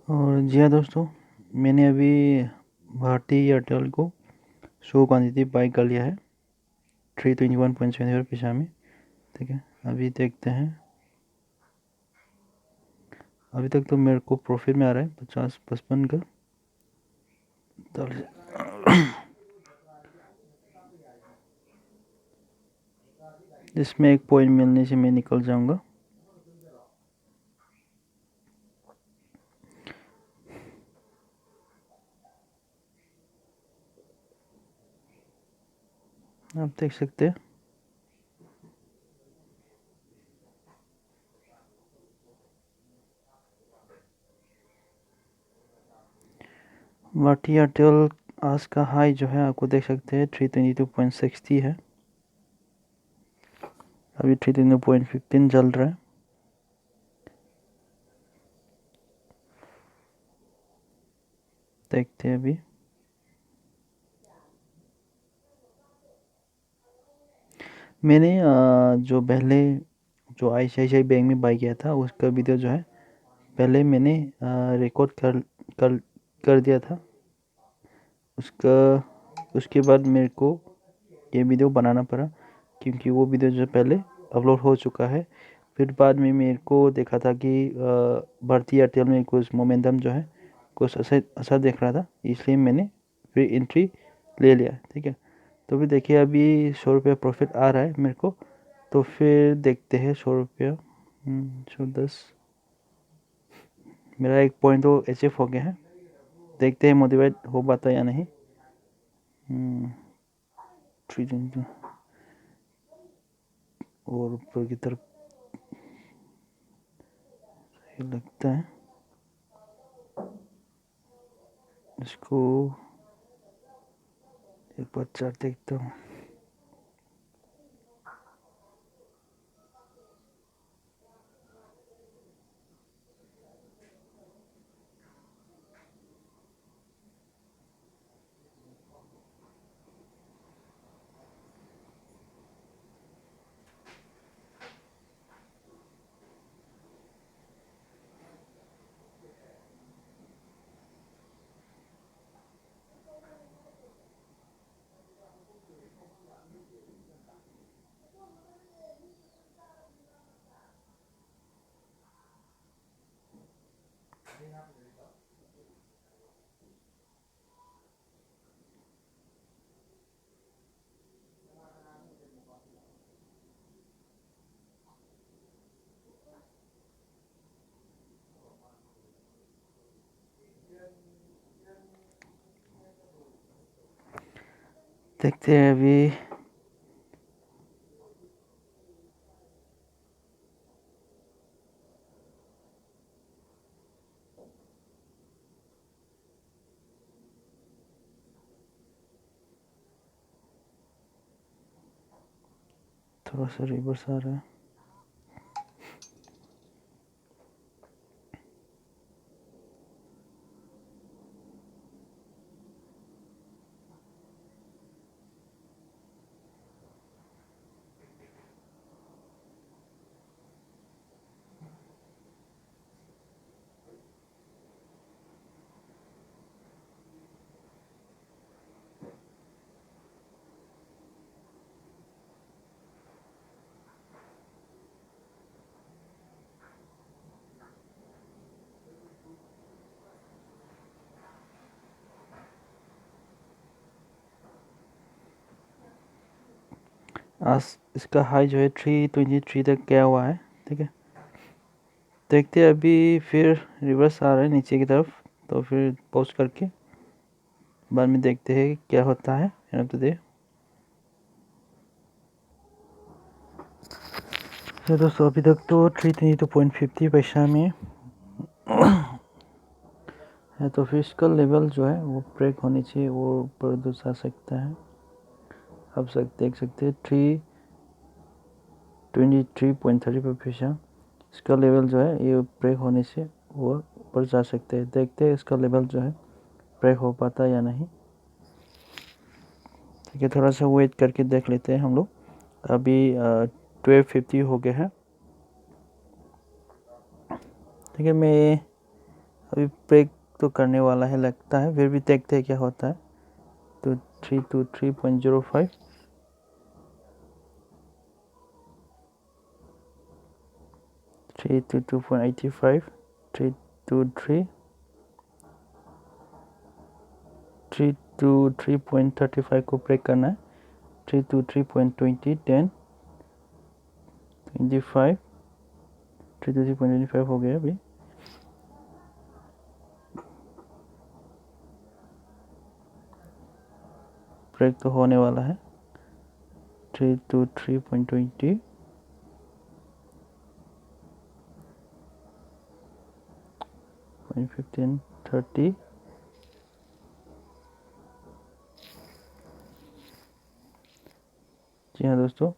और जी हाँ दोस्तों, मैंने अभी भारती एयरटेल को शो क्वांटिटी बाई कर लिया है 321.74 पैसा में। ठीक है, अभी देखते हैं। अभी तक तो मेरे को प्रॉफिट में आ रहा है 50-55 का। इसमें एक पॉइंट मिलने से मैं निकल जाऊंगा। आप देख सकते हैं भारती एयरटेल आज का हाई जो है आपको देख सकते हैं 322.60 है। अभी 322.15 चल रहा है। देखते हैं अभी। मैंने जो पहले जो ICICI बैंक में बाई किया था उसका वीडियो जो है पहले मैंने रिकॉर्ड कर कर दिया था। उसका उसके बाद मेरे को ये वीडियो बनाना पड़ा क्योंकि वो वीडियो जो पहले अपलोड हो चुका है। फिर बाद में मेरे को देखा था कि भारती एयरटेल में कुछ मोमेंटम जो है कुछ अच्छा देख रहा था, इसलिए मैंने फिर एंट्री ले लिया। ठीक है, तो फिर देखिए अभी 100 रुपया प्रॉफिट आ रहा है मेरे को। तो फिर देखते हैं 100 रुपया 110 मेरा एक पॉइंट तो अचीव हो गया है। देखते हैं मोटिवेट हो पाता या नहीं। 320 और ऊपर की तरफ सही लगता है। इसको एक बार चार्ट देखता हूँ। देखते हैं अभी। थोड़ा सा रिवर्स आ रहा है। आज इसका हाई जो है 323 तक गया हुआ है। ठीक है, देखते हैं अभी फिर रिवर्स आ रहा है नीचे की तरफ। तो फिर पॉज करके बाद में देखते हैं क्या होता है। तो दे तो दोस्तों अभी तक तो 322.50 पैसा में है। तो फिर इसका लेवल जो है वो ब्रेक होने चाहिए, वो ऊपर जा सकता है। आप देख सकते हैं 323.35 पैसा। इसका लेवल जो है ये ब्रेक होने से वो ऊपर जा सकते हैं। देखते हैं इसका लेवल जो है ब्रेक हो पाता या नहीं। ठीक है, थोड़ा सा वेट करके देख लेते हैं हम लोग। अभी 1250 हो गया है। ठीक है, मैं अभी ब्रेक तो करने वाला है लगता है, फिर भी देखते हैं क्या होता है। तो 323.05, 322.85, 323, 323.35 को ब्रेक करना है। 323.20, 10, 25, 323.25 हो गया अभी। ब्रेक तो होने वाला है। 323.20, 15, 30, जी हाँ दोस्तों,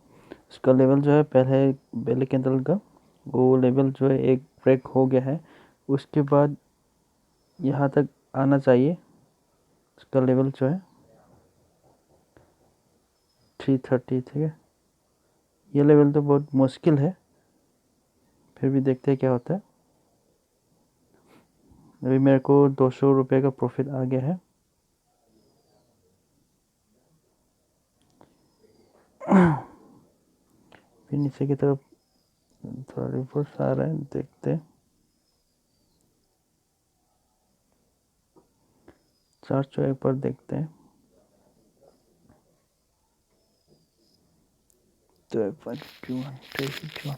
इसका लेवल जो है पहले कैंडल का वो लेवल जो है एक ब्रेक हो गया है। उसके बाद यहाँ तक आना चाहिए। इसका लेवल जो है 330, ठीक है। ये लेवल तो बहुत मुश्किल है, फिर भी देखते हैं क्या होता है। अभी मेरे को 200 रुपये का प्रॉफिट आ गया है। फिर नीचे की तरफ थोड़ा रिवर्स आ रहा है, देखते हैं। चार्ट जो एक बार देखते हैं। तो 551,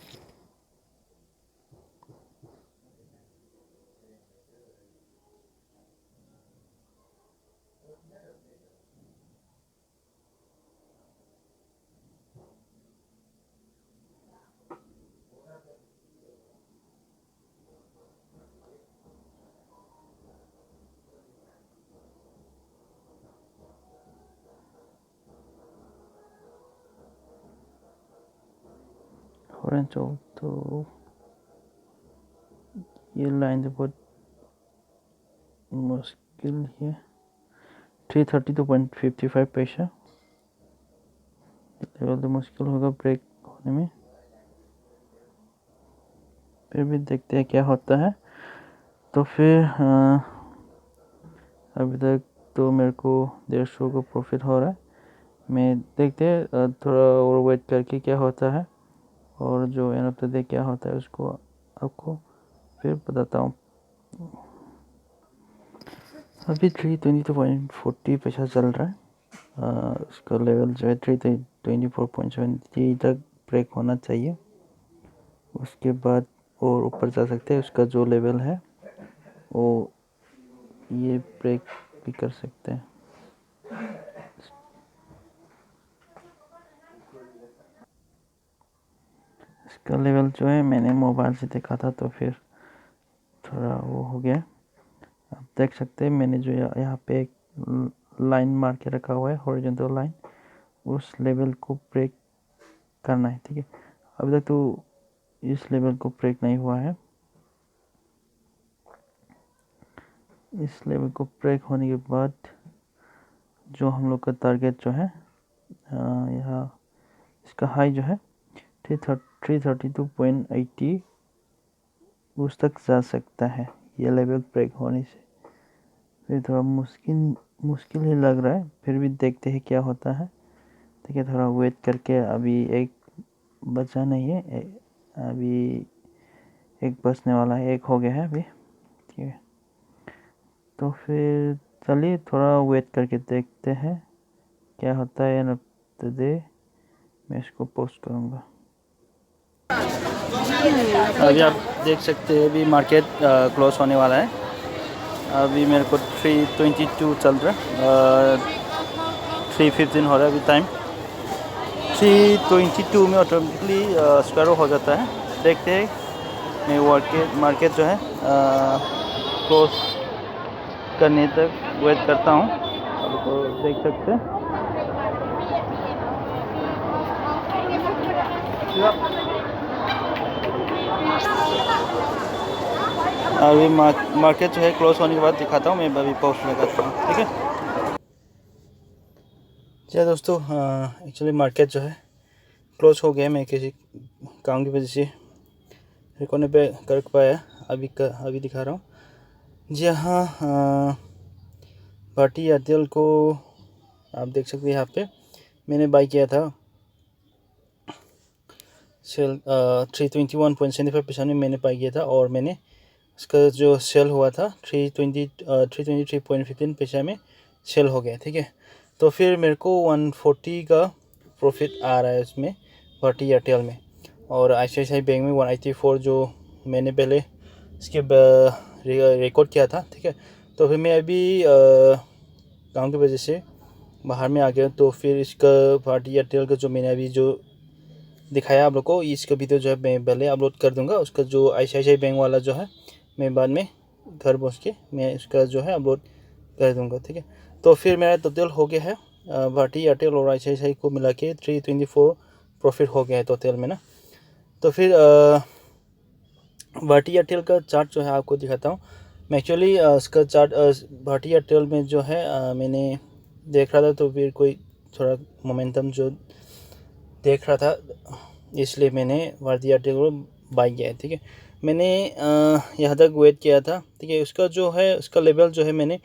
ऑरेंज हो तो ये लाइन तो बहुत मुश्किल है। 332.55 पैसा लेवल तो मुश्किल होगा ब्रेक होने में, फिर भी देखते हैं क्या होता है। तो फिर अभी तक तो मेरे को 150 को प्रॉफिट हो रहा है। मैं देखते हैं थोड़ा और वेट करके क्या होता है, और जो एंड ऑफ द डे क्या होता है उसको आपको फिर बताता हूँ। अभी 322.40 पैसा चल रहा है। उसका लेवल जो है 324.73 तक ब्रेक होना चाहिए। उसके बाद और ऊपर जा सकते हैं। उसका जो लेवल है वो ये ब्रेक भी कर सकते हैं। इसका लेवल जो है मैंने मोबाइल से देखा था, तो फिर थोड़ा वो हो गया। आप देख सकते हैं मैंने जो यहाँ पे एक लाइन मार के रखा हुआ है, हॉरिजॉन्टल लाइन, उस लेवल को ब्रेक करना है, ठीक है। अभी तक तो इस लेवल को ब्रेक नहीं हुआ है। इस लेवल को ब्रेक होने के बाद जो हम लोग का टारगेट जो है यहाँ इसका हाई जो है 332.80 उस तक जा सकता है। ये लेवल ब्रेक होने से फिर थोड़ा मुश्किल ही लग रहा है, फिर भी देखते हैं क्या होता है। ठीक है, थोड़ा वेट करके। अभी एक बचा नहीं है, अभी एक बचने वाला है, एक हो गया है अभी, ठीक है। तो फिर चलिए थोड़ा वेट करके देखते हैं क्या होता है। एंड ऑफ द डे मैं इसको पोस्ट करूँगा। अभी आप देख सकते हैं अभी मार्केट क्लोज होने वाला है। अभी मेरे को 322 चल रहा है, 3:15 हो रहा है अभी टाइम। 322 में ऑटोमेटिकली स्क्वायर हो जाता है। देखते हैं, मैं मार्केट जो है क्लोज करने तक वेट करता हूँ। आपको देख सकते हैं अभी मार्केट जो है क्लोज होने के बाद दिखाता हूँ। मैं अभी पोस्ट लगाता हूँ, ठीक है। चलिए दोस्तों, एक्चुअली मार्केट जो है क्लोज हो गया। मैं किसी काम की वजह से रिकॉर्ड पे कर पाया, अभी दिखा रहा हूँ। जी हाँ, भारती एयरटेल को आप देख सकते हैं। यहाँ पे मैंने बाई किया था सेल 321.75 पैसा में मैंने बाई किया था, और मैंने इसका जो सेल हुआ था 323.15 पैसा में सेल हो गया। ठीक है, तो फिर मेरे को 140 का प्रॉफिट आ रहा है इसमें भारती एयरटेल में। और ICICI बैंक में 184 जो मैंने पहले इसके रिकॉर्ड किया था। ठीक है, तो फिर मैं अभी काम की वजह से बाहर में आ गया, तो फिर इसका भारती एयरटेल का जो मैंने अभी जो दिखाया आप लोग को, इसका वीडियो जो है मैं पहले अपलोड कर दूंगा। उसका जो ICICI बैंक वाला जो है मैं बाद में घर पहुँच के मैं इसका जो है अपलोड कर दूंगा। ठीक है, तो फिर मेरा टोटल हो गया है भारती एयरटेल और ICICI को मिला के 324 प्रॉफिट हो गया है टोटल में ना। तो फिर भारती एयरटेल का चार्ट जो है आपको दिखाता हूँ। मैं एक्चुअली इसका चार्ट भारती एयरटेल में जो है मैंने देख रहा था, तो फिर कोई थोड़ा मोमेंटम जो देख रहा था, इसलिए मैंने भारती एयरटेल को बाई किया है। ठीक है, मैंने यहाँ तक वेट किया था। ठीक है, उसका जो है उसका लेवल जो है मैंने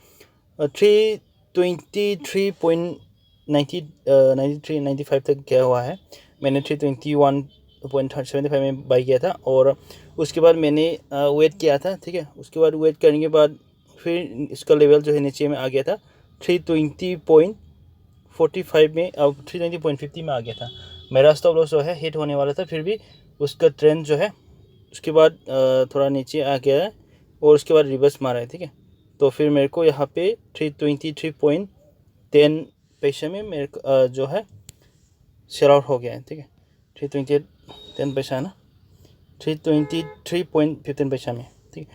323.95 तक गया हुआ है। मैंने 321.75 में बाई किया था, और उसके बाद मैंने वेट किया था। ठीक है, उसके बाद वेट करने के बाद फिर इसका लेवल जो है नीचे में आ गया था 320.45 में, अब 320.50 में आ गया था। मेरा स्टॉप लॉस जो है हिट होने वाला था, फिर भी उसका ट्रेंड जो है उसके बाद थोड़ा नीचे आ गया है, और उसके बाद रिवर्स मारा है। ठीक है, तो फिर मेरे को यहाँ पे 323.10 पैसे में मेरे को जो है सेल आउट हो गया है। ठीक है, 328.10 पैसा है ना, 323.15 पैसा में। ठीक है,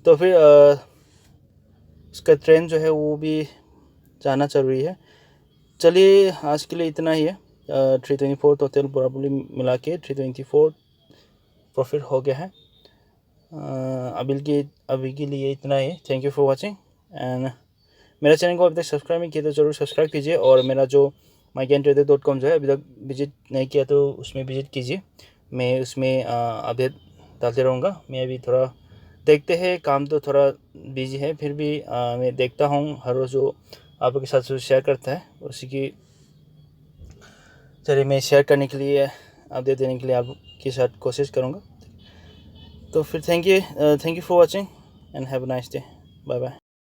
तो फिर इसका ट्रेंड जो है वो भी जानना ज़रूरी है। चलिए, आज के लिए इतना ही है। 324 टोटल प्रॉब्ली मिला के 324 प्रॉफिट हो गया है। अभी के लिए इतना ही। Thank you for watching. And मेरा चैनल को अभी तक सब्सक्राइब नहीं किया तो ज़रूर सब्सक्राइब कीजिए, और मेरा जो mygaintrader.com जो है अभी तक विजिट नहीं किया तो उसमें विजिट कीजिए। मैं उसमें अपडेट डालते रहूँगा। मैं अभी थोड़ा देखते हैं, काम तो थोड़ा बिजी है, फिर भी मैं देखता हूँ हर रोज़ जो आप लोग के साथ शेयर करता है, उसी की चलिए मैं शेयर करने के लिए अपडेट देने के लिए आपके साथ कोशिश करूँगा। तो फिर thank you for watching and have a nice day. Bye bye.